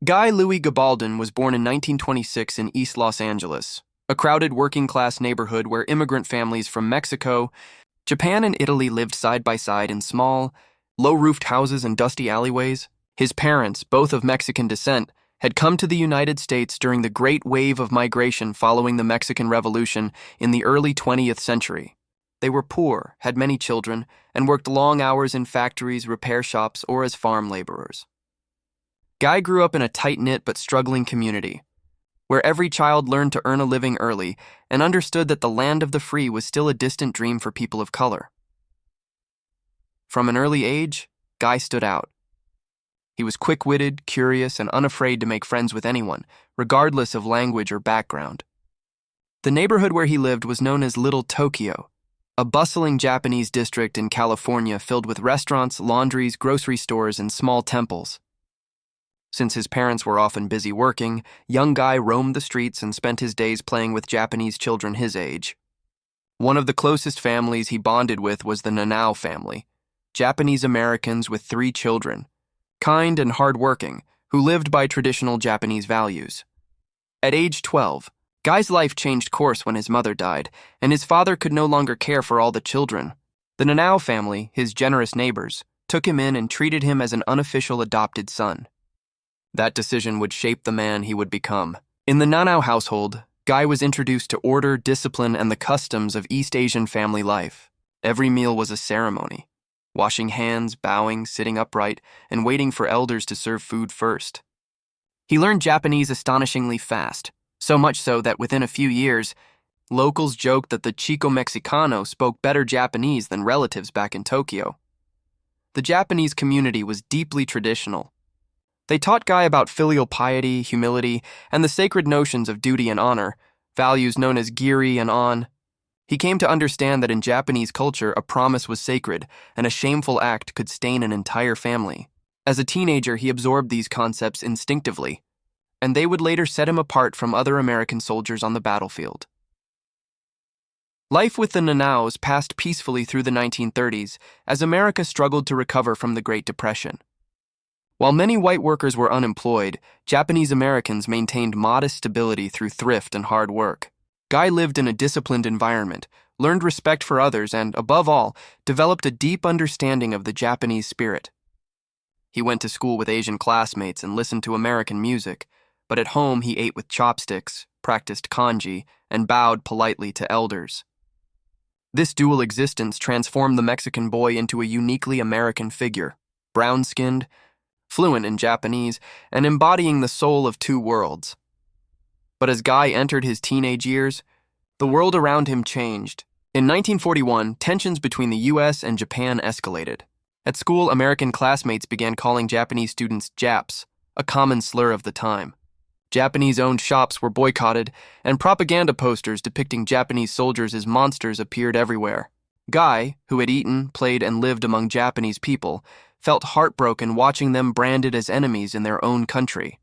Guy Louis Gabaldon was born in 1926 in East Los Angeles, a crowded working-class neighborhood where immigrant families from Mexico, Japan, and Italy lived side by side in small, low-roofed houses and dusty alleyways. His parents, both of Mexican descent, had come to the United States during the great wave of migration following the Mexican Revolution in the early 20th century. They were poor, had many children, and worked long hours in factories, repair shops, or as farm laborers. Guy grew up in a tight-knit but struggling community, where every child learned to earn a living early and understood that the land of the free was still a distant dream for people of color. From an early age, Guy stood out. He was quick-witted, curious, and unafraid to make friends with anyone, regardless of language or background. The neighborhood where he lived was known as Little Tokyo, a bustling Japanese district in California filled with restaurants, laundries, grocery stores, and small temples. Since his parents were often busy working, young Guy roamed the streets and spent his days playing with Japanese children his age. One of the closest families he bonded with was the Nanao family, Japanese Americans with 3 children, kind and hard-working, who lived by traditional Japanese values. At age 12, Guy's life changed course when his mother died, and his father could no longer care for all the children. The Nanao family, his generous neighbors, took him in and treated him as an unofficial adopted son. That decision would shape the man he would become. In the Nanao household, Guy was introduced to order, discipline, and the customs of East Asian family life. Every meal was a ceremony. Washing hands, bowing, sitting upright, and waiting for elders to serve food first. He learned Japanese astonishingly fast, so much so that within a few years, locals joked that the Chico Mexicano spoke better Japanese than relatives back in Tokyo. The Japanese community was deeply traditional. They taught Guy about filial piety, humility, and the sacred notions of duty and honor, values known as giri and on. He came to understand that in Japanese culture, a promise was sacred, and a shameful act could stain an entire family. As a teenager, he absorbed these concepts instinctively, and they would later set him apart from other American soldiers on the battlefield. Life with the Nanaos passed peacefully through the 1930s as America struggled to recover from the Great Depression. While many white workers were unemployed, Japanese Americans maintained modest stability through thrift and hard work. Guy lived in a disciplined environment, learned respect for others, and, above all, developed a deep understanding of the Japanese spirit. He went to school with Asian classmates and listened to American music, but at home he ate with chopsticks, practiced kanji, and bowed politely to elders. This dual existence transformed the Mexican boy into a uniquely American figure, brown-skinned, fluent in Japanese, and embodying the soul of 2 worlds. But as Guy entered his teenage years, the world around him changed. In 1941, tensions between the U.S. and Japan escalated. At school, American classmates began calling Japanese students Japs, a common slur of the time. Japanese-owned shops were boycotted, and propaganda posters depicting Japanese soldiers as monsters appeared everywhere. Guy, who had eaten, played, and lived among Japanese people, felt heartbroken watching them branded as enemies in their own country.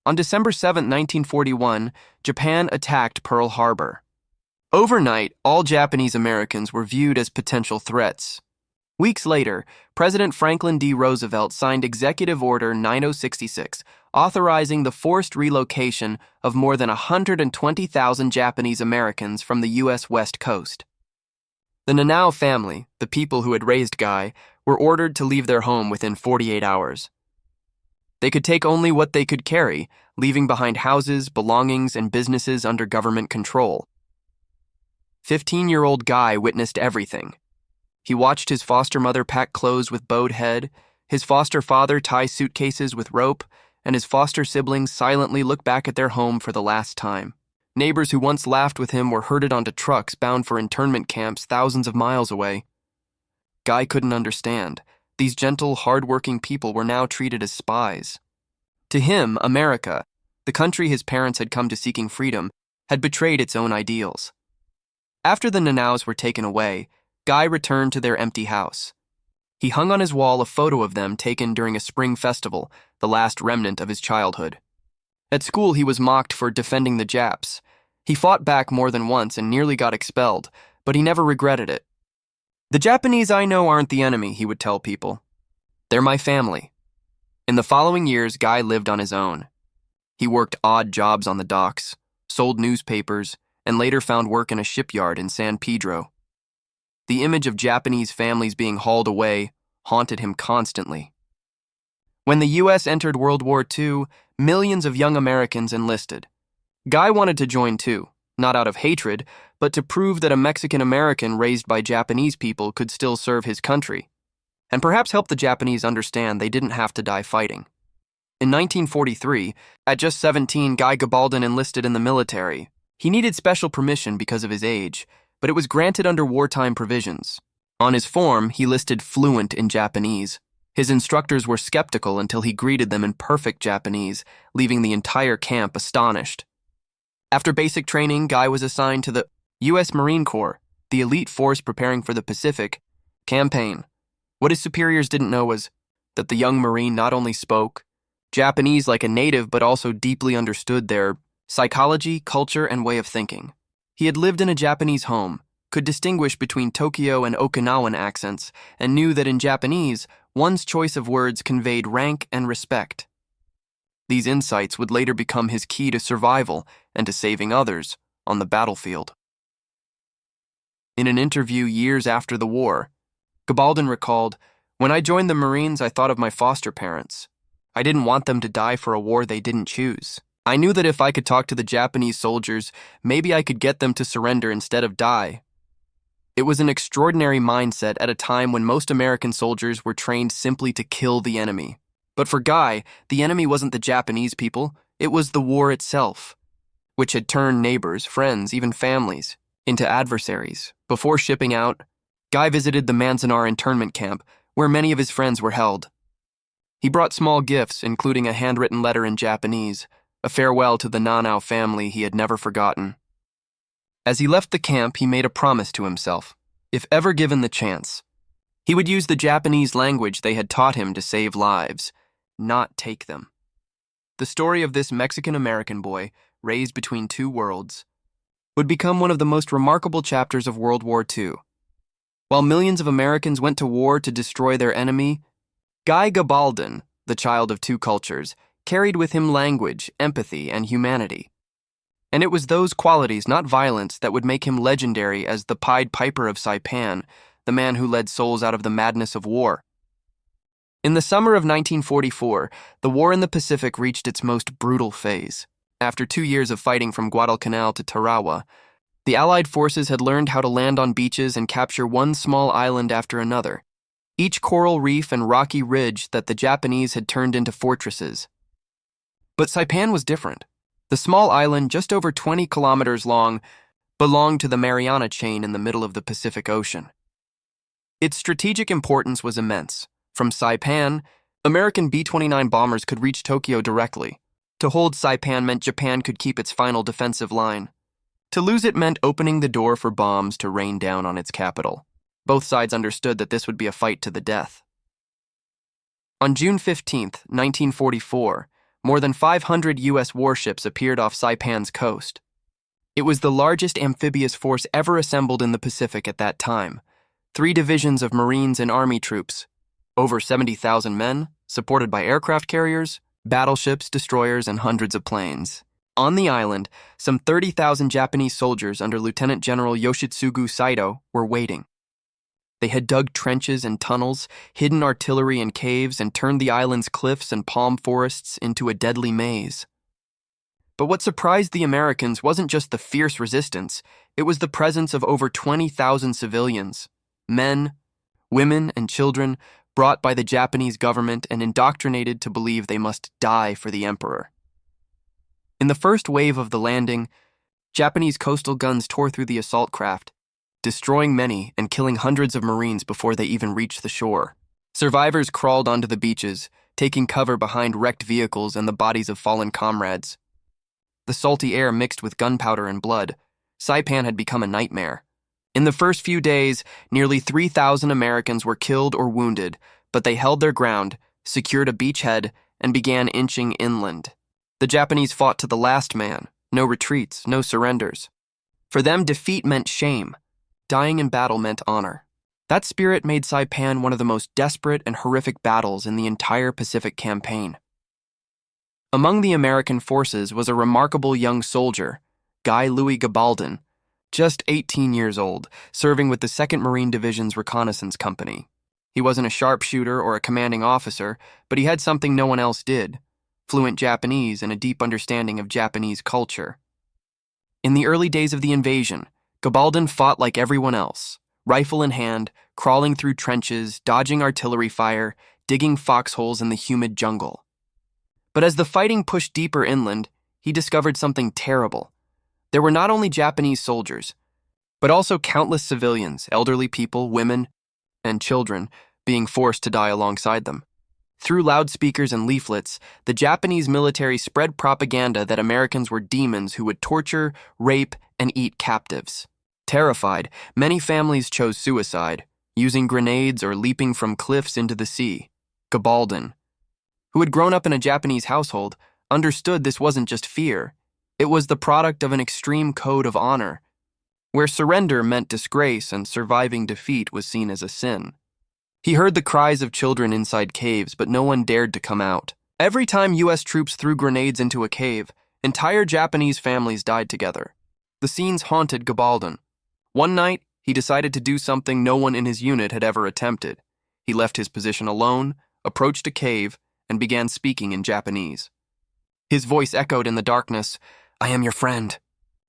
On December 7, 1941, Japan attacked Pearl Harbor. Overnight, all Japanese Americans were viewed as potential threats. Weeks later, President Franklin D. Roosevelt signed Executive Order 9066, authorizing the forced relocation of more than 120,000 Japanese Americans from the U.S. West Coast. The Nanao family, the people who had raised Guy, were ordered to leave their home within 48 hours. They could take only what they could carry, leaving behind houses, belongings, and businesses under government control. 15-year-old Guy witnessed everything. He watched his foster mother pack clothes with bowed head, his foster father tie suitcases with rope, and his foster siblings silently look back at their home for the last time. Neighbors who once laughed with him were herded onto trucks bound for internment camps thousands of miles away. Guy couldn't understand. These gentle, hard-working people were now treated as spies. To him, America, the country his parents had come to seeking freedom, had betrayed its own ideals. After the Nanaos were taken away, Guy returned to their empty house. He hung on his wall a photo of them taken during a spring festival, the last remnant of his childhood. At school, he was mocked for defending the Japs. He fought back more than once and nearly got expelled, but he never regretted it. "The Japanese I know aren't the enemy," he would tell people. "They're my family." In the following years, Guy lived on his own. He worked odd jobs on the docks, sold newspapers, and later found work in a shipyard in San Pedro. The image of Japanese families being hauled away haunted him constantly. When the U.S. entered World War II, millions of young Americans enlisted. Guy wanted to join too, not out of hatred, but to prove that a Mexican-American raised by Japanese people could still serve his country, and perhaps help the Japanese understand they didn't have to die fighting. In 1943, at just 17, Guy Gabaldon enlisted in the military. He needed special permission because of his age, but it was granted under wartime provisions. On his form, he listed fluent in Japanese. His instructors were skeptical until he greeted them in perfect Japanese, leaving the entire camp astonished. After basic training, Guy was assigned to the U.S. Marine Corps, the elite force preparing for the Pacific campaign. What his superiors didn't know was that the young Marine not only spoke Japanese like a native, but also deeply understood their psychology, culture, and way of thinking. He had lived in a Japanese home, could distinguish between Tokyo and Okinawan accents, and knew that in Japanese, one's choice of words conveyed rank and respect. These insights would later become his key to survival and to saving others on the battlefield. In an interview years after the war, Gabaldon recalled, "When I joined the Marines, I thought of my foster parents. I didn't want them to die for a war they didn't choose. I knew that if I could talk to the Japanese soldiers, maybe I could get them to surrender instead of die." It was an extraordinary mindset at a time when most American soldiers were trained simply to kill the enemy. But for Guy, the enemy wasn't the Japanese people, it was the war itself, which had turned neighbors, friends, even families, into adversaries. Before shipping out, Guy visited the Manzanar internment camp, where many of his friends were held. He brought small gifts, including a handwritten letter in Japanese, a farewell to the Nanao family he had never forgotten. As he left the camp, he made a promise to himself. If ever given the chance, he would use the Japanese language they had taught him to save lives, not take them. The story of this Mexican-American boy, raised between two worlds, would become one of the most remarkable chapters of World War II. While millions of Americans went to war to destroy their enemy, Guy Gabaldon, the child of two cultures, carried with him language, empathy, and humanity. And it was those qualities, not violence, that would make him legendary as the Pied Piper of Saipan, the man who led souls out of the madness of war. In the summer of 1944, the war in the Pacific reached its most brutal phase. After 2 years of fighting from Guadalcanal to Tarawa, the Allied forces had learned how to land on beaches and capture one small island after another, each coral reef and rocky ridge that the Japanese had turned into fortresses. But Saipan was different. The small island, just over 20 kilometers long, belonged to the Mariana Chain in the middle of the Pacific Ocean. Its strategic importance was immense. From Saipan, American B-29 bombers could reach Tokyo directly. To hold Saipan meant Japan could keep its final defensive line. To lose it meant opening the door for bombs to rain down on its capital. Both sides understood that this would be a fight to the death. On June 15, 1944, more than 500 U.S. warships appeared off Saipan's coast. It was the largest amphibious force ever assembled in the Pacific at that time. 3 divisions of Marines and Army troops, over 70,000 men, supported by aircraft carriers, battleships, destroyers, and hundreds of planes. On the island, some 30,000 Japanese soldiers under Lieutenant General Yoshitsugu Saito were waiting. They had dug trenches and tunnels, hidden artillery in caves, and turned the island's cliffs and palm forests into a deadly maze. But what surprised the Americans wasn't just the fierce resistance, it was the presence of over 20,000 civilians, men, women, and children brought by the Japanese government and indoctrinated to believe they must die for the emperor. In the first wave of the landing, Japanese coastal guns tore through the assault craft, destroying many and killing hundreds of Marines before they even reached the shore. Survivors crawled onto the beaches, taking cover behind wrecked vehicles and the bodies of fallen comrades. The salty air mixed with gunpowder and blood. Saipan had become a nightmare. In the first few days, nearly 3,000 Americans were killed or wounded, but they held their ground, secured a beachhead, and began inching inland. The Japanese fought to the last man, no retreats, no surrenders. For them, defeat meant shame. Dying in battle meant honor. That spirit made Saipan one of the most desperate and horrific battles in the entire Pacific campaign. Among the American forces was a remarkable young soldier, Guy Gabaldon, just 18 years old, serving with the 2nd Marine Division's Reconnaissance Company. He wasn't a sharpshooter or a commanding officer, but he had something no one else did: fluent Japanese and a deep understanding of Japanese culture. In the early days of the invasion, Gabaldon fought like everyone else, rifle in hand, crawling through trenches, dodging artillery fire, digging foxholes in the humid jungle. But as the fighting pushed deeper inland, he discovered something terrible. There were not only Japanese soldiers, but also countless civilians, elderly people, women, and children, being forced to die alongside them. Through loudspeakers and leaflets, the Japanese military spread propaganda that Americans were demons who would torture, rape, and eat captives. Terrified, many families chose suicide, using grenades or leaping from cliffs into the sea. Gabaldon, who had grown up in a Japanese household, understood this wasn't just fear. It was the product of an extreme code of honor, where surrender meant disgrace and surviving defeat was seen as a sin. He heard the cries of children inside caves, but no one dared to come out. Every time U.S. troops threw grenades into a cave, entire Japanese families died together. The scenes haunted Gabaldon. One night, he decided to do something no one in his unit had ever attempted. He left his position alone, approached a cave, and began speaking in Japanese. His voice echoed in the darkness. "I am your friend.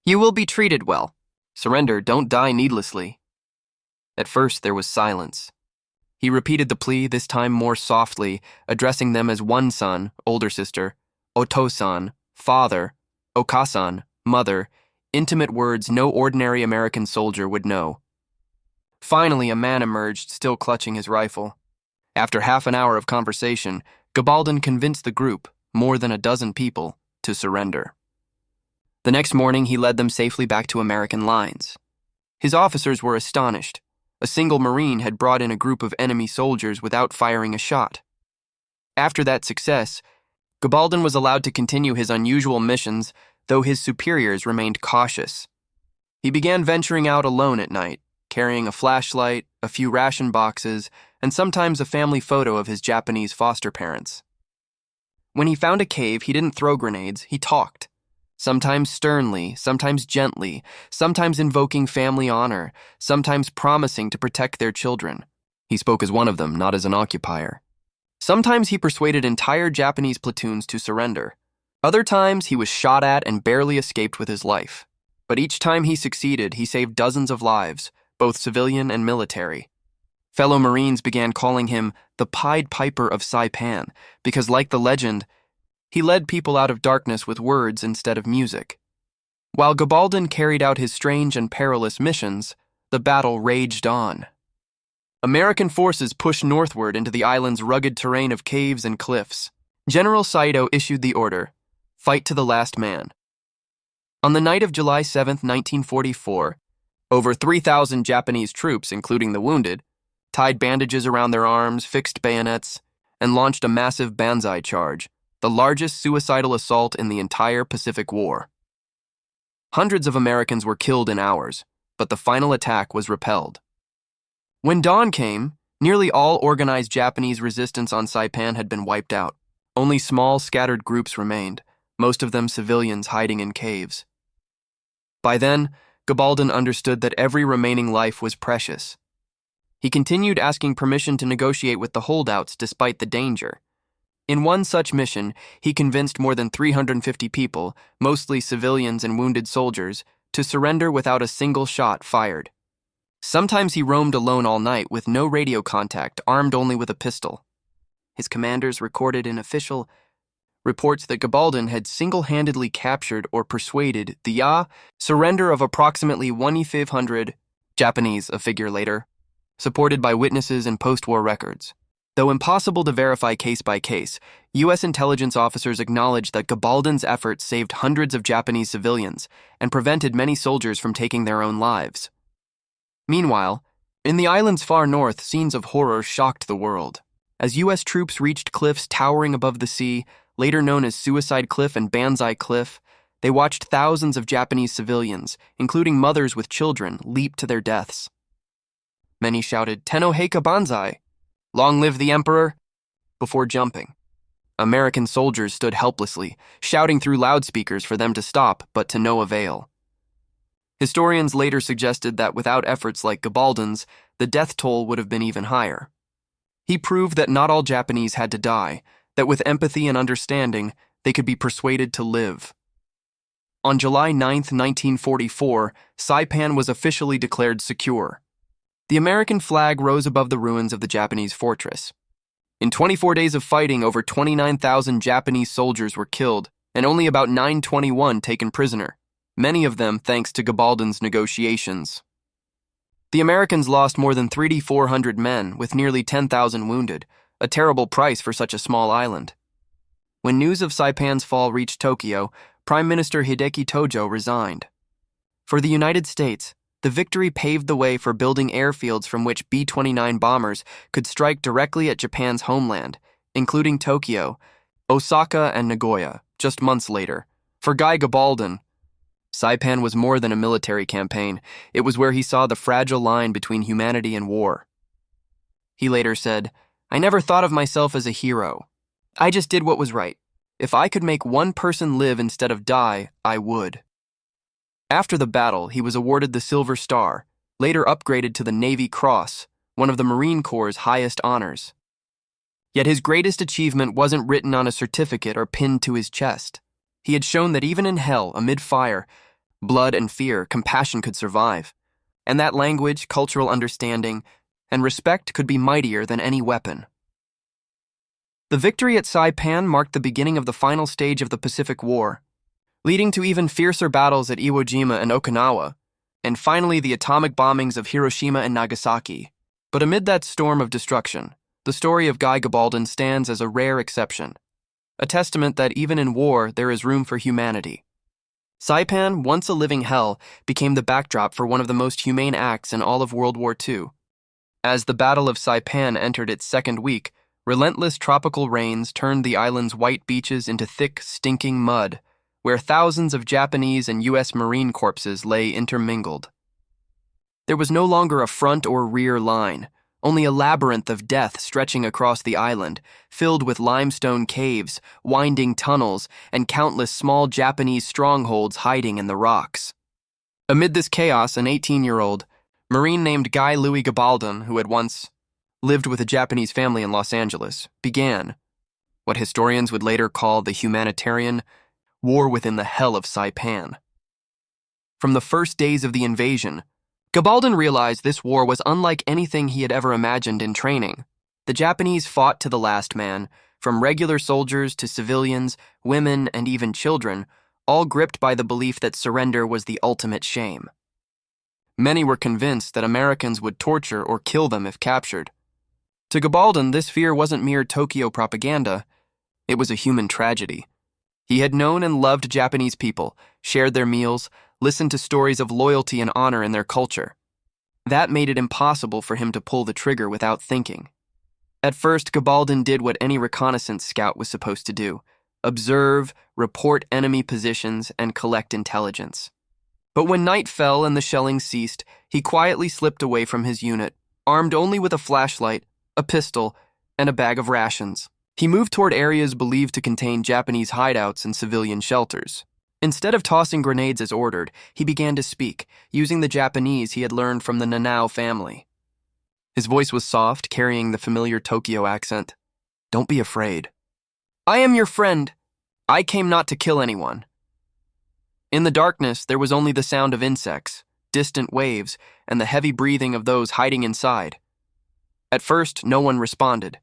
You will be treated well. Surrender, don't die needlessly." At first, there was silence. He repeated the plea, this time more softly, addressing them as one son, older sister, Oto-san, father, Okasan, mother, intimate words no ordinary American soldier would know. Finally, a man emerged, still clutching his rifle. After half an hour of conversation, Gabaldon convinced the group, more than a dozen people, to surrender. The next morning, he led them safely back to American lines. His officers were astonished. A single Marine had brought in a group of enemy soldiers without firing a shot. After that success, Gabaldon was allowed to continue his unusual missions, though his superiors remained cautious. He began venturing out alone at night, carrying a flashlight, a few ration boxes, and sometimes a family photo of his Japanese foster parents. When he found a cave, he didn't throw grenades, he talked. Sometimes sternly, sometimes gently, sometimes invoking family honor, sometimes promising to protect their children. He spoke as one of them, not as an occupier. Sometimes he persuaded entire Japanese platoons to surrender. Other times he was shot at and barely escaped with his life. But each time he succeeded, he saved dozens of lives, both civilian and military. Fellow Marines began calling him the Pied Piper of Saipan because, like the legend, he led people out of darkness with words instead of music. While Gabaldon carried out his strange and perilous missions, the battle raged on. American forces pushed northward into the island's rugged terrain of caves and cliffs. General Saito issued the order, "Fight to the last man." On the night of July 7, 1944, over 3,000 Japanese troops, including the wounded, tied bandages around their arms, fixed bayonets, and launched a massive banzai charge, the largest suicidal assault in the entire Pacific War. Hundreds of Americans were killed in hours, but the final attack was repelled. When dawn came, nearly all organized Japanese resistance on Saipan had been wiped out. Only small, scattered groups remained, most of them civilians hiding in caves. By then, Gabaldon understood that every remaining life was precious. He continued asking permission to negotiate with the holdouts despite the danger. In one such mission, he convinced more than 350 people, mostly civilians and wounded soldiers, to surrender without a single shot fired. Sometimes he roamed alone all night with no radio contact, armed only with a pistol. His commanders recorded in official reports that Gabaldon had single-handedly captured or persuaded the surrender of approximately 1,500 Japanese, a figure later, supported by witnesses and post-war records. Though impossible to verify case by case, U.S. intelligence officers acknowledged that Gabaldon's efforts saved hundreds of Japanese civilians and prevented many soldiers from taking their own lives. Meanwhile, in the island's far north, scenes of horror shocked the world. As U.S. troops reached cliffs towering above the sea, later known as Suicide Cliff and Banzai Cliff, they watched thousands of Japanese civilians, including mothers with children, leap to their deaths. Many shouted, "Tenno Heika Banzai! Long live the Emperor!" before jumping. American soldiers stood helplessly, shouting through loudspeakers for them to stop, but to no avail. Historians later suggested that without efforts like Gabaldon's, the death toll would have been even higher. He proved that not all Japanese had to die, that with empathy and understanding, they could be persuaded to live. On July 9, 1944, Saipan was officially declared secure. The American flag rose above the ruins of the Japanese fortress. In 24 days of fighting, over 29,000 Japanese soldiers were killed, and only about 921 taken prisoner, many of them thanks to Gabaldon's negotiations. The Americans lost more than 3,400 men, with nearly 10,000 wounded, a terrible price for such a small island. When news of Saipan's fall reached Tokyo, Prime Minister Hideki Tojo resigned. For the United States, the victory paved the way for building airfields from which B-29 bombers could strike directly at Japan's homeland, including Tokyo, Osaka, and Nagoya, just months later. For Guy Gabaldon, Saipan was more than a military campaign. It was where he saw the fragile line between humanity and war. He later said, "I never thought of myself as a hero. I just did what was right. If I could make one person live instead of die, I would." After the battle, he was awarded the Silver Star, later upgraded to the Navy Cross, one of the Marine Corps' highest honors. Yet his greatest achievement wasn't written on a certificate or pinned to his chest. He had shown that even in hell, amid fire, blood, and fear, compassion could survive, and that language, cultural understanding, and respect could be mightier than any weapon. The victory at Saipan marked the beginning of the final stage of the Pacific War, leading to even fiercer battles at Iwo Jima and Okinawa, and finally the atomic bombings of Hiroshima and Nagasaki. But amid that storm of destruction, the story of Guy Gabaldon stands as a rare exception, a testament that even in war there is room for humanity. Saipan, once a living hell, became the backdrop for one of the most humane acts in all of World War II. As the Battle of Saipan entered its second week, relentless tropical rains turned the island's white beaches into thick, stinking mud, where thousands of Japanese and U.S. Marine corpses lay intermingled. There was no longer a front or rear line, only a labyrinth of death stretching across the island, filled with limestone caves, winding tunnels, and countless small Japanese strongholds hiding in the rocks. Amid this chaos, an 18-year-old Marine named Guy Louis Gabaldon, who had once lived with a Japanese family in Los Angeles, began what historians would later call the Humanitarian war within the hell of Saipan. From the first days of the invasion, Gabaldon realized this war was unlike anything he had ever imagined in training. The Japanese fought to the last man, from regular soldiers to civilians, women, and even children, all gripped by the belief that surrender was the ultimate shame. Many were convinced that Americans would torture or kill them if captured. To Gabaldon, this fear wasn't mere Tokyo propaganda. It was a human tragedy. He had known and loved Japanese people, shared their meals, listened to stories of loyalty and honor in their culture. That made it impossible for him to pull the trigger without thinking. At first, Gabaldon did what any reconnaissance scout was supposed to do: observe, report enemy positions, and collect intelligence. But when night fell and the shelling ceased, he quietly slipped away from his unit, armed only with a flashlight, a pistol, and a bag of rations. He moved toward areas believed to contain Japanese hideouts and civilian shelters. Instead of tossing grenades as ordered, he began to speak, using the Japanese he had learned from the Nanao family. His voice was soft, carrying the familiar Tokyo accent. "Don't be afraid. I am your friend. I came not to kill anyone." In the darkness, there was only the sound of insects, distant waves, and the heavy breathing of those hiding inside. At first, no one responded.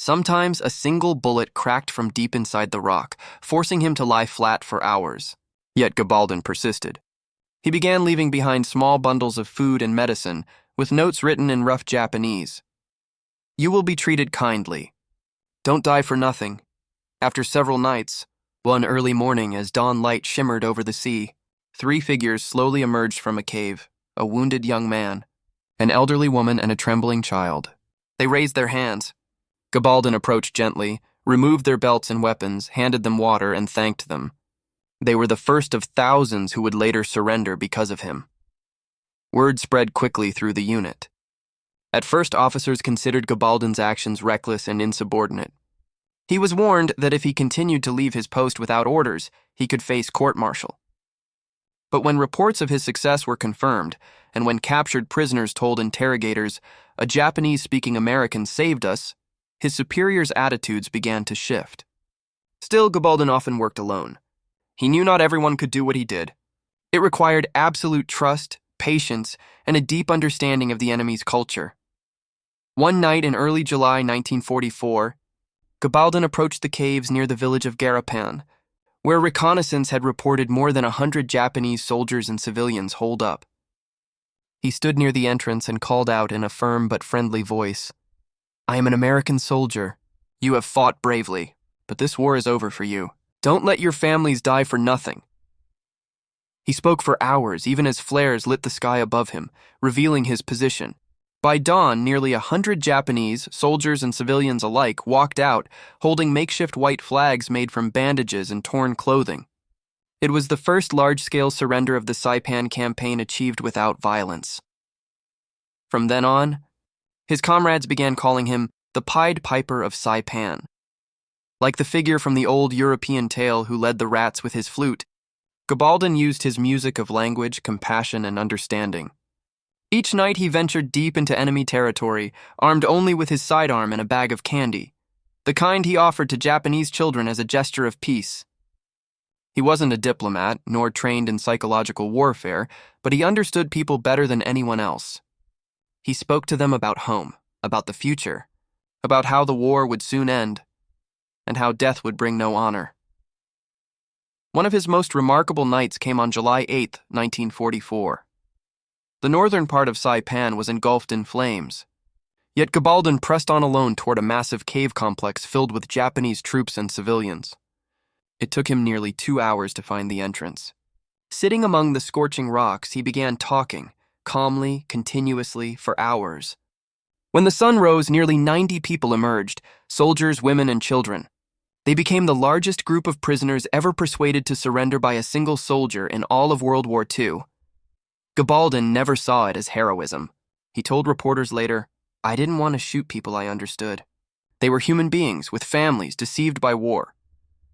Sometimes a single bullet cracked from deep inside the rock, forcing him to lie flat for hours. Yet Gabaldon persisted. He began leaving behind small bundles of food and medicine, with notes written in rough Japanese. "You will be treated kindly. Don't die for nothing." After several nights, one early morning as dawn light shimmered over the sea, 3 figures slowly emerged from a cave: a wounded young man, an elderly woman, and a trembling child. They raised their hands. Gabaldon approached gently, removed their belts and weapons, handed them water, and thanked them. They were the first of thousands who would later surrender because of him. Word spread quickly through the unit. At first, officers considered Gabaldon's actions reckless and insubordinate. He was warned that if he continued to leave his post without orders, he could face court-martial. But when reports of his success were confirmed, and when captured prisoners told interrogators, "A Japanese-speaking American saved us," his superiors' attitudes began to shift. Still, Gabaldon often worked alone. He knew not everyone could do what he did. It required absolute trust, patience, and a deep understanding of the enemy's culture. One night in early July 1944, Gabaldon approached the caves near the village of Garapan, where reconnaissance had reported more than 100 Japanese soldiers and civilians holed up. He stood near the entrance and called out in a firm but friendly voice, "I am an American soldier. You have fought bravely, but this war is over for you. Don't let your families die for nothing." He spoke for hours, even as flares lit the sky above him, revealing his position. By dawn, nearly 100 Japanese, soldiers and civilians alike, walked out, holding makeshift white flags made from bandages and torn clothing. It was the first large-scale surrender of the Saipan campaign achieved without violence. From then on, his comrades began calling him the Pied Piper of Saipan. Like the figure from the old European tale who led the rats with his flute, Gabaldon used his music of language, compassion, and understanding. Each night he ventured deep into enemy territory, armed only with his sidearm and a bag of candy, the kind he offered to Japanese children as a gesture of peace. He wasn't a diplomat, nor trained in psychological warfare, but he understood people better than anyone else. He spoke to them about home, about the future, about how the war would soon end, and how death would bring no honor. One of his most remarkable nights came on July 8, 1944. The northern part of Saipan was engulfed in flames, yet Gabaldon pressed on alone toward a massive cave complex filled with Japanese troops and civilians. It took him nearly 2 hours to find the entrance. Sitting among the scorching rocks, he began talking, calmly, continuously, for hours. When the sun rose, nearly 90 people emerged, soldiers, women, and children. They became the largest group of prisoners ever persuaded to surrender by a single soldier in all of World War II. Gabaldon never saw it as heroism. He told reporters later, "I didn't want to shoot people I understood. They were human beings with families deceived by war."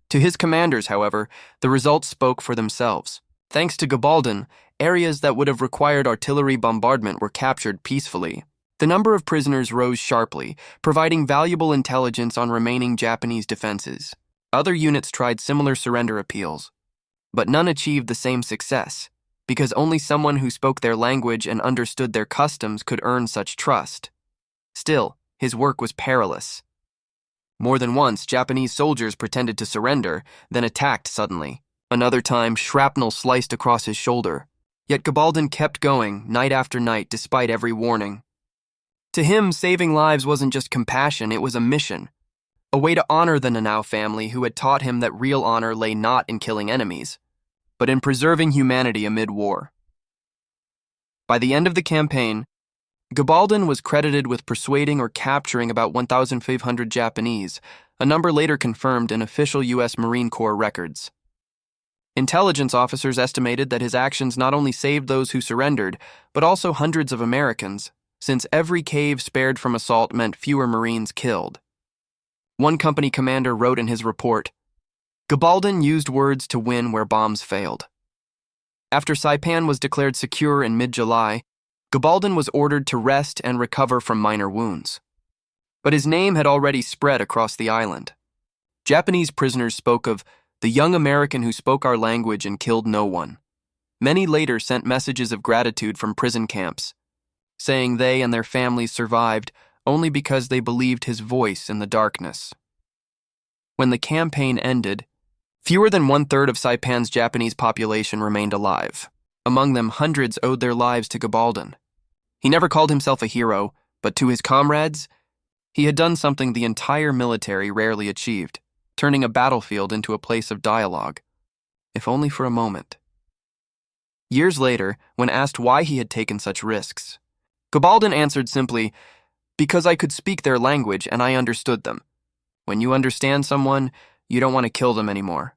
To his commanders, however, the results spoke for themselves. Thanks to Gabaldon, areas that would have required artillery bombardment were captured peacefully. The number of prisoners rose sharply, providing valuable intelligence on remaining Japanese defenses. Other units tried similar surrender appeals, but none achieved the same success, because only someone who spoke their language and understood their customs could earn such trust. Still, his work was perilous. More than once, Japanese soldiers pretended to surrender, then attacked suddenly. Another time, shrapnel sliced across his shoulder. Yet Gabaldon kept going, night after night, despite every warning. To him, saving lives wasn't just compassion, it was a mission. A way to honor the Nanao family who had taught him that real honor lay not in killing enemies, but in preserving humanity amid war. By the end of the campaign, Gabaldon was credited with persuading or capturing about 1,500 Japanese, a number later confirmed in official U.S. Marine Corps records. Intelligence officers estimated that his actions not only saved those who surrendered, but also hundreds of Americans, since every cave spared from assault meant fewer Marines killed. One company commander wrote in his report, "Gabaldon used words to win where bombs failed." After Saipan was declared secure in mid-July, Gabaldon was ordered to rest and recover from minor wounds. But his name had already spread across the island. Japanese prisoners spoke of the young American who spoke our language and killed no one. Many later sent messages of gratitude from prison camps, saying they and their families survived only because they believed his voice in the darkness. When the campaign ended, fewer than 1/3 of Saipan's Japanese population remained alive. Among them, hundreds owed their lives to Gabaldon. He never called himself a hero, but to his comrades, he had done something the entire military rarely achieved, turning a battlefield into a place of dialogue, if only for a moment. Years later, when asked why he had taken such risks, Gabaldon answered simply, "Because I could speak their language and I understood them. When you understand someone, you don't want to kill them anymore."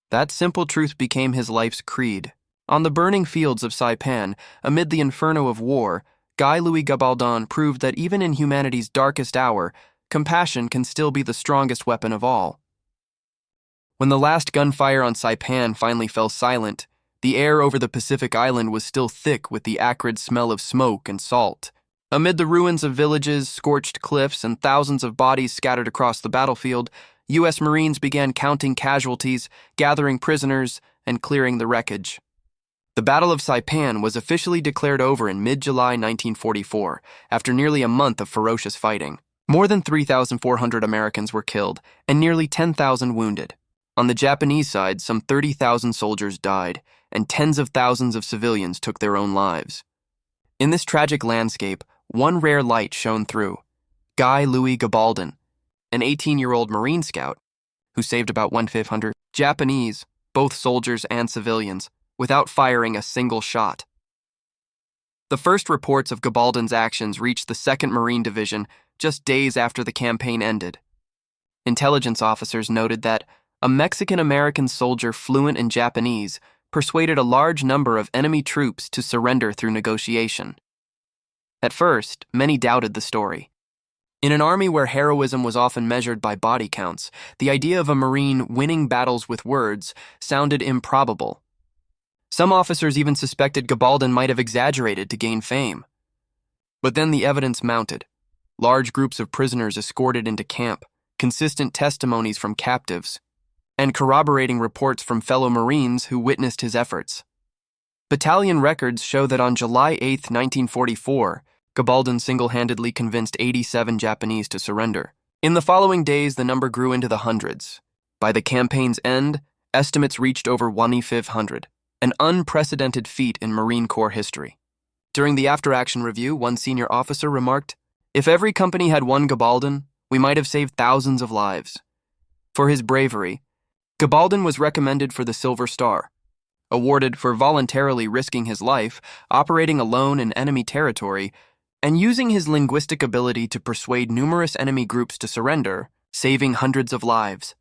That simple truth became his life's creed. On the burning fields of Saipan, amid the inferno of war, Guy Gabaldon proved that even in humanity's darkest hour, compassion can still be the strongest weapon of all. When the last gunfire on Saipan finally fell silent, the air over the Pacific island was still thick with the acrid smell of smoke and salt. Amid the ruins of villages, scorched cliffs, and thousands of bodies scattered across the battlefield, U.S. Marines began counting casualties, gathering prisoners, and clearing the wreckage. The Battle of Saipan was officially declared over in mid-July 1944, after nearly a month of ferocious fighting. More than 3,400 Americans were killed, and nearly 10,000 wounded. On the Japanese side, some 30,000 soldiers died, and tens of thousands of civilians took their own lives. In this tragic landscape, one rare light shone through. Guy Gabaldon, an 18-year-old Marine scout, who saved about 1,500 Japanese, both soldiers and civilians, without firing a single shot. The first reports of Gabaldon's actions reached the 2nd Marine Division just days after the campaign ended. Intelligence officers noted that a Mexican-American soldier fluent in Japanese persuaded a large number of enemy troops to surrender through negotiation. At first, many doubted the story. In an army where heroism was often measured by body counts, the idea of a Marine winning battles with words sounded improbable. Some officers even suspected Gabaldon might have exaggerated to gain fame. But then the evidence mounted. Large groups of prisoners escorted into camp, consistent testimonies from captives, and corroborating reports from fellow Marines who witnessed his efforts. Battalion records show that on July 8, 1944, Gabaldon single-handedly convinced 87 Japanese to surrender. In the following days, the number grew into the hundreds. By the campaign's end, estimates reached over 1,500, an unprecedented feat in Marine Corps history. During the after-action review, one senior officer remarked, "If every company had one Gabaldon, we might have saved thousands of lives." For his bravery, Gabaldon was recommended for the Silver Star, awarded for voluntarily risking his life, operating alone in enemy territory, and using his linguistic ability to persuade numerous enemy groups to surrender, saving hundreds of lives.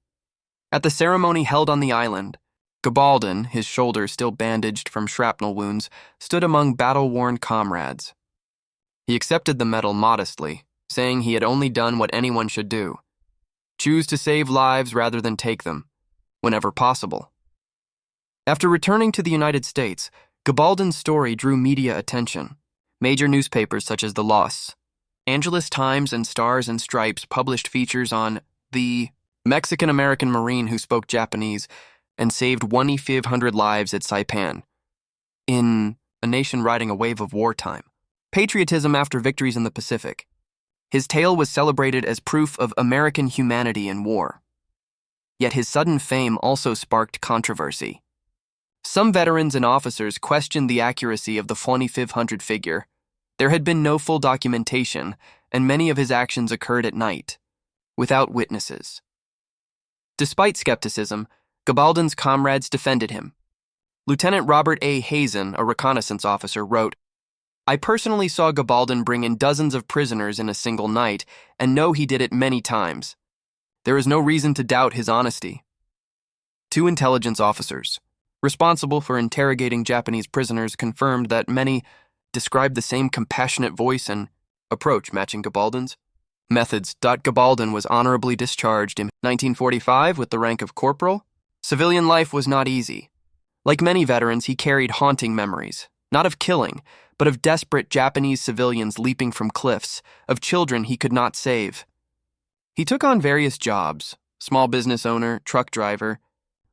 At the ceremony held on the island, Gabaldon, his shoulder still bandaged from shrapnel wounds, stood among battle-worn comrades. He accepted the medal modestly, saying he had only done what anyone should do: choose to save lives rather than take them, whenever possible. After returning to the United States, Gabaldon's story drew media attention. Major newspapers such as the Los Angeles Times and Stars and Stripes published features on the Mexican-American Marine who spoke Japanese and saved 1,500 lives at Saipan, in a nation riding a wave of wartime. Patriotism after victories in the Pacific. His tale was celebrated as proof of American humanity in war. Yet his sudden fame also sparked controversy. Some veterans and officers questioned the accuracy of the 2,500 figure. There had been no full documentation, and many of his actions occurred at night, without witnesses. Despite skepticism, Gabaldon's comrades defended him. Lieutenant Robert A. Hazen, a reconnaissance officer, wrote, "I personally saw Gabaldon bring in dozens of prisoners in a single night, and know he did it many times. There is no reason to doubt his honesty." 2 intelligence officers, responsible for interrogating Japanese prisoners, confirmed that many described the same compassionate voice and approach matching Gabaldon's methods. Gabaldon was honorably discharged in 1945 with the rank of corporal. Civilian life was not easy. Like many veterans, he carried haunting memories, not of killing, but of desperate Japanese civilians leaping from cliffs, of children he could not save. He took on various jobs: small business owner, truck driver,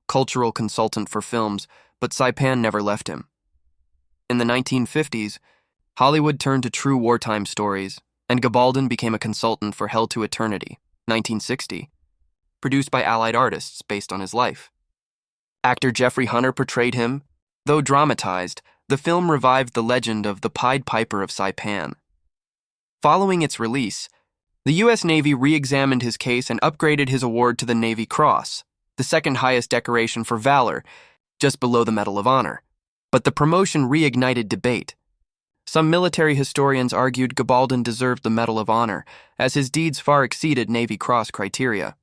cultural consultant for films, but Saipan never left him. In the 1950s, Hollywood turned to true wartime stories, and Gabaldon became a consultant for Hell to Eternity, 1960, produced by Allied artists based on his life. Actor Jeffrey Hunter portrayed him. Though dramatized, the film revived the legend of the Pied Piper of Saipan. Following its release, the U.S. Navy re-examined his case and upgraded his award to the Navy Cross, the second highest decoration for valor, just below the Medal of Honor. But the promotion reignited debate. Some military historians argued Gabaldon deserved the Medal of Honor, as his deeds far exceeded Navy Cross criteria.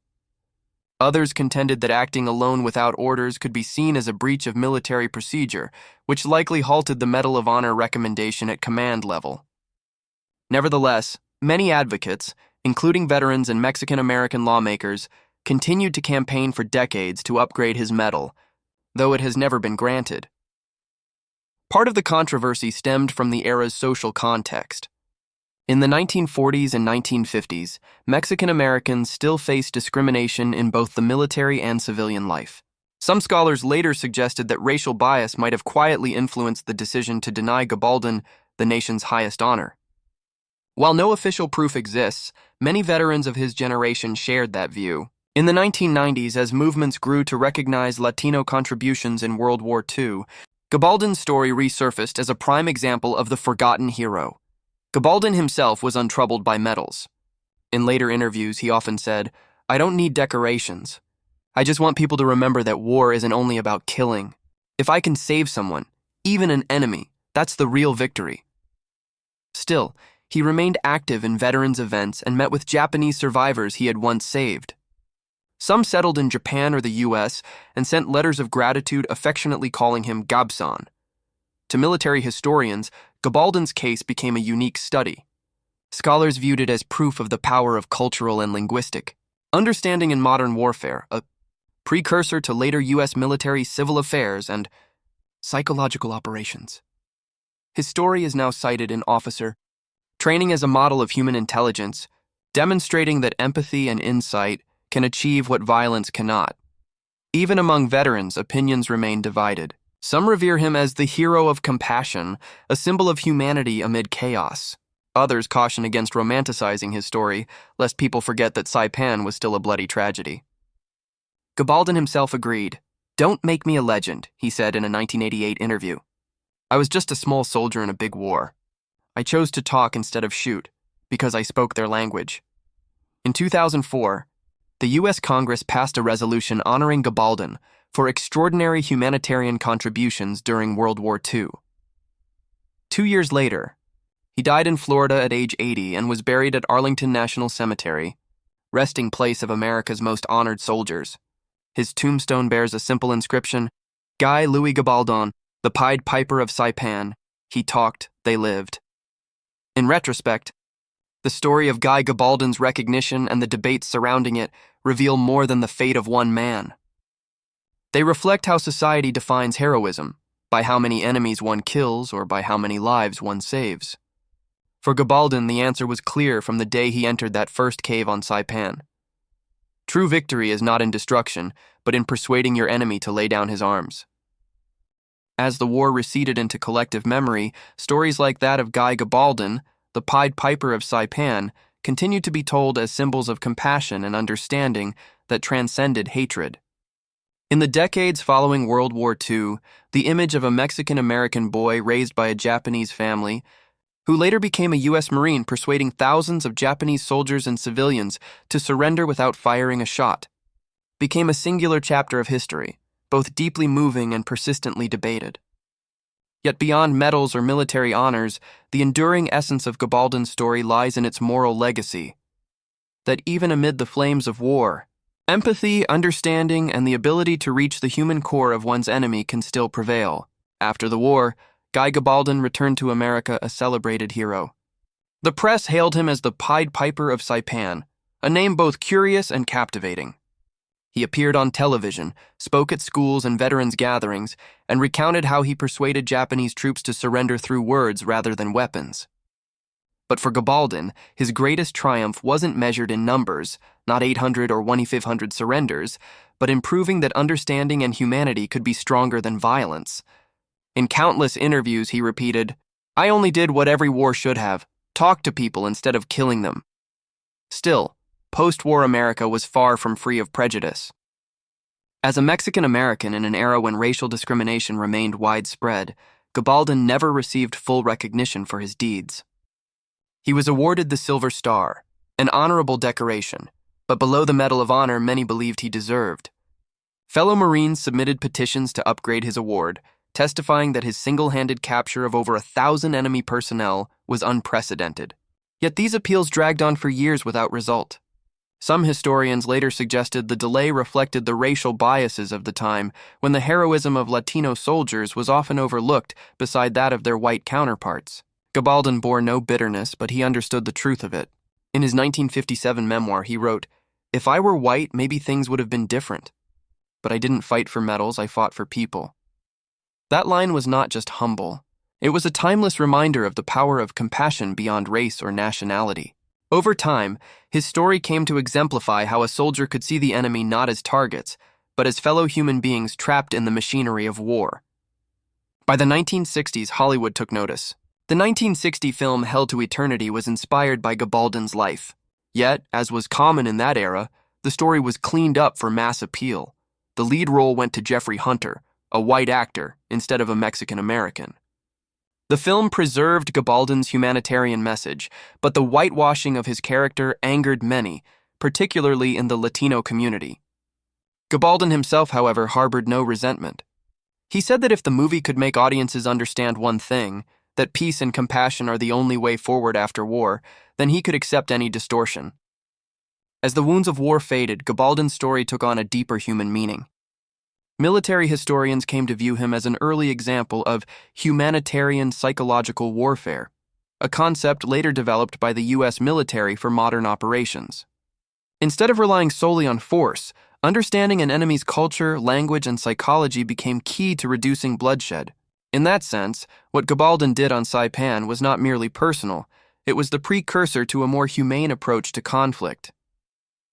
Others contended that acting alone without orders could be seen as a breach of military procedure, which likely halted the Medal of Honor recommendation at command level. Nevertheless, many advocates, including veterans and Mexican-American lawmakers, continued to campaign for decades to upgrade his medal, though it has never been granted. Part of the controversy stemmed from the era's social context. In the 1940s and 1950s, Mexican Americans still faced discrimination in both the military and civilian life. Some scholars later suggested that racial bias might have quietly influenced the decision to deny Gabaldon the nation's highest honor. While no official proof exists, many veterans of his generation shared that view. In the 1990s, as movements grew to recognize Latino contributions in World War II, Gabaldon's story resurfaced as a prime example of the forgotten hero. Gabaldon himself was untroubled by medals. In later interviews, he often said, "I don't need decorations. I just want people to remember that war isn't only about killing. If I can save someone, even an enemy, that's the real victory." Still, he remained active in veterans' events and met with Japanese survivors he had once saved. Some settled in Japan or the US and sent letters of gratitude affectionately calling him Gabsan. To military historians, Gabaldon's case became a unique study. Scholars viewed it as proof of the power of cultural and linguistic understanding in modern warfare, a precursor to later U.S. military civil affairs and psychological operations. His story is now cited in Officer Training as a model of human intelligence, demonstrating that empathy and insight can achieve what violence cannot. Even among veterans, opinions remain divided. Some revere him as the hero of compassion, a symbol of humanity amid chaos. Others caution against romanticizing his story, lest people forget that Saipan was still a bloody tragedy. Gabaldon himself agreed. "Don't make me a legend," he said in a 1988 interview. "I was just a small soldier in a big war. I chose to talk instead of shoot, because I spoke their language." In 2004, the U.S. Congress passed a resolution honoring Gabaldon for extraordinary humanitarian contributions during World War II. 2 years later, he died in Florida at age 80 and was buried at Arlington National Cemetery, resting place of America's most honored soldiers. His tombstone bears a simple inscription, "Guy Louis Gabaldon, the Pied Piper of Saipan. He talked, they lived." In retrospect, the story of Guy Gabaldon's recognition and the debates surrounding it reveal more than the fate of one man. They reflect how society defines heroism, by how many enemies one kills or by how many lives one saves. For Gabaldon, the answer was clear from the day he entered that first cave on Saipan. True victory is not in destruction, but in persuading your enemy to lay down his arms. As the war receded into collective memory, stories like that of Guy Gabaldon, the Pied Piper of Saipan, continued to be told as symbols of compassion and understanding that transcended hatred. In the decades following World War II, the image of a Mexican-American boy raised by a Japanese family, who later became a U.S. Marine persuading thousands of Japanese soldiers and civilians to surrender without firing a shot, became a singular chapter of history, both deeply moving and persistently debated. Yet beyond medals or military honors, the enduring essence of Gabaldon's story lies in its moral legacy. That even amid the flames of war, empathy, understanding, and the ability to reach the human core of one's enemy can still prevail. After the war, Guy Gabaldon returned to America a celebrated hero. The press hailed him as the Pied Piper of Saipan, a name both curious and captivating. He appeared on television, spoke at schools and veterans' gatherings, and recounted how he persuaded Japanese troops to surrender through words rather than weapons. But for Gabaldon, his greatest triumph wasn't measured in numbers, not 800 or 2,500 surrenders, but in proving that understanding and humanity could be stronger than violence. In countless interviews, he repeated, "I only did what every war should have, talk to people instead of killing them." Still, post-war America was far from free of prejudice. As a Mexican-American in an era when racial discrimination remained widespread, Gabaldon never received full recognition for his deeds. He was awarded the Silver Star, an honorable decoration, but below the Medal of Honor many believed he deserved. Fellow Marines submitted petitions to upgrade his award, testifying that his single-handed capture of over 1,000 enemy personnel was unprecedented. Yet these appeals dragged on for years without result. Some historians later suggested the delay reflected the racial biases of the time, when the heroism of Latino soldiers was often overlooked beside that of their white counterparts. Gabaldon bore no bitterness, but he understood the truth of it. In his 1957 memoir, he wrote, "If I were white, maybe things would have been different. But I didn't fight for medals, I fought for people." That line was not just humble. It was a timeless reminder of the power of compassion beyond race or nationality. Over time, his story came to exemplify how a soldier could see the enemy not as targets, but as fellow human beings trapped in the machinery of war. By the 1960s, Hollywood took notice. The 1960 film Hell to Eternity was inspired by Gabaldon's life. Yet, as was common in that era, the story was cleaned up for mass appeal. The lead role went to Jeffrey Hunter, a white actor, instead of a Mexican-American. The film preserved Gabaldon's humanitarian message, but the whitewashing of his character angered many, particularly in the Latino community. Gabaldon himself, however, harbored no resentment. He said that if the movie could make audiences understand one thing, that peace and compassion are the only way forward after war, then he could accept any distortion. As the wounds of war faded, Gabaldon's story took on a deeper human meaning. Military historians came to view him as an early example of humanitarian psychological warfare, a concept later developed by the U.S. military for modern operations. Instead of relying solely on force, understanding an enemy's culture, language, and psychology became key to reducing bloodshed. In that sense, what Gabaldon did on Saipan was not merely personal, it was the precursor to a more humane approach to conflict.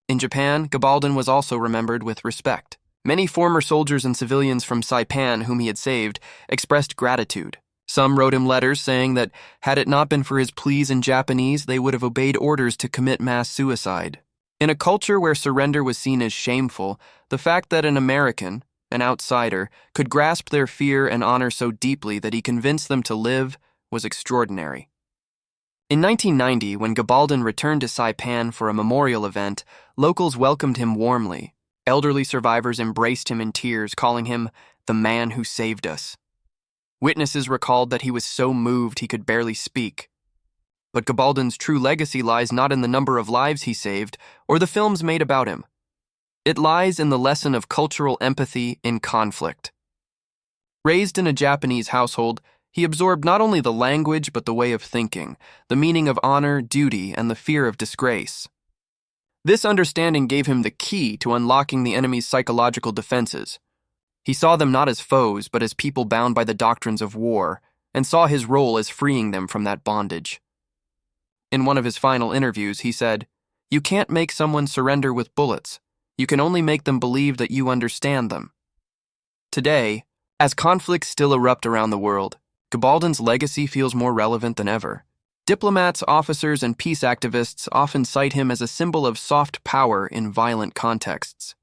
In Japan, Gabaldon was also remembered with respect. Many former soldiers and civilians from Saipan whom he had saved expressed gratitude. Some wrote him letters saying that, had it not been for his pleas in Japanese, they would have obeyed orders to commit mass suicide. In a culture where surrender was seen as shameful, the fact that an American, an outsider, could grasp their fear and honor so deeply that he convinced them to live was extraordinary. In 1990, when Gabaldon returned to Saipan for a memorial event, locals welcomed him warmly. Elderly survivors embraced him in tears, calling him the man who saved us. Witnesses recalled that he was so moved he could barely speak. But Gabaldon's true legacy lies not in the number of lives he saved or the films made about him. It lies in the lesson of cultural empathy in conflict. Raised in a Japanese household, he absorbed not only the language but the way of thinking, the meaning of honor, duty, and the fear of disgrace. This understanding gave him the key to unlocking the enemy's psychological defenses. He saw them not as foes but as people bound by the doctrines of war, and saw his role as freeing them from that bondage. In one of his final interviews, he said, "You can't make someone surrender with bullets. You can only make them believe that you understand them." Today, as conflicts still erupt around the world, Gabaldon's legacy feels more relevant than ever. Diplomats, officers, and peace activists often cite him as a symbol of soft power in violent contexts.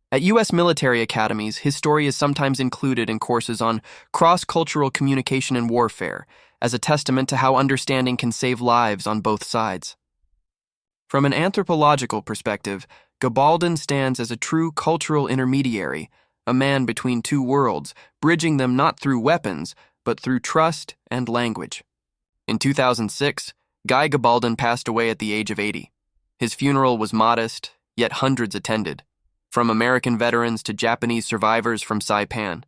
At U.S. military academies, his story is sometimes included in courses on cross-cultural communication and warfare, as a testament to how understanding can save lives on both sides. From an anthropological perspective, Gabaldon stands as a true cultural intermediary, a man between two worlds, bridging them not through weapons, but through trust and language. In 2006, Guy Gabaldon passed away at the age of 80. His funeral was modest, yet hundreds attended, from American veterans to Japanese survivors from Saipan.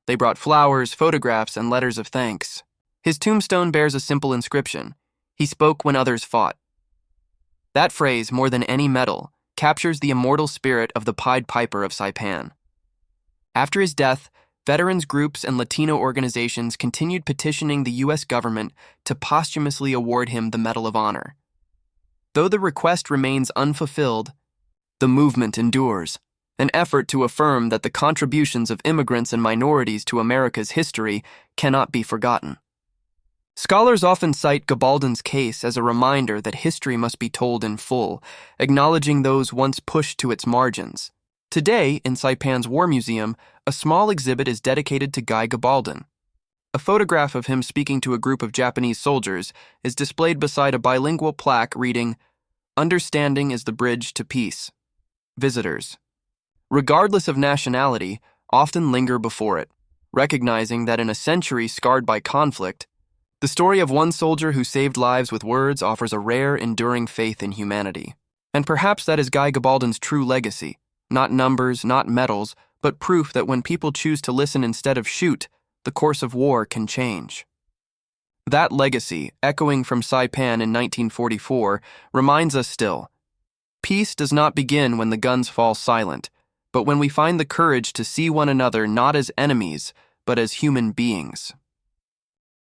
They brought flowers, photographs, and letters of thanks. His tombstone bears a simple inscription: "He spoke when others fought." That phrase, more than any medal, captures the immortal spirit of the Pied Piper of Saipan. After his death, veterans groups and Latino organizations continued petitioning the U.S. government to posthumously award him the Medal of Honor. Though the request remains unfulfilled, the movement endures, an effort to affirm that the contributions of immigrants and minorities to America's history cannot be forgotten. Scholars often cite Gabaldon's case as a reminder that history must be told in full, acknowledging those once pushed to its margins. Today, in Saipan's War Museum, a small exhibit is dedicated to Guy Gabaldon. A photograph of him speaking to a group of Japanese soldiers is displayed beside a bilingual plaque reading, "Understanding is the bridge to peace." Visitors, regardless of nationality, often linger before it, recognizing that in a century scarred by conflict, the story of one soldier who saved lives with words offers a rare, enduring faith in humanity. And perhaps that is Guy Gabaldon's true legacy. Not numbers, not medals, but proof that when people choose to listen instead of shoot, the course of war can change. That legacy, echoing from Saipan in 1944, reminds us still. Peace does not begin when the guns fall silent, but when we find the courage to see one another not as enemies, but as human beings.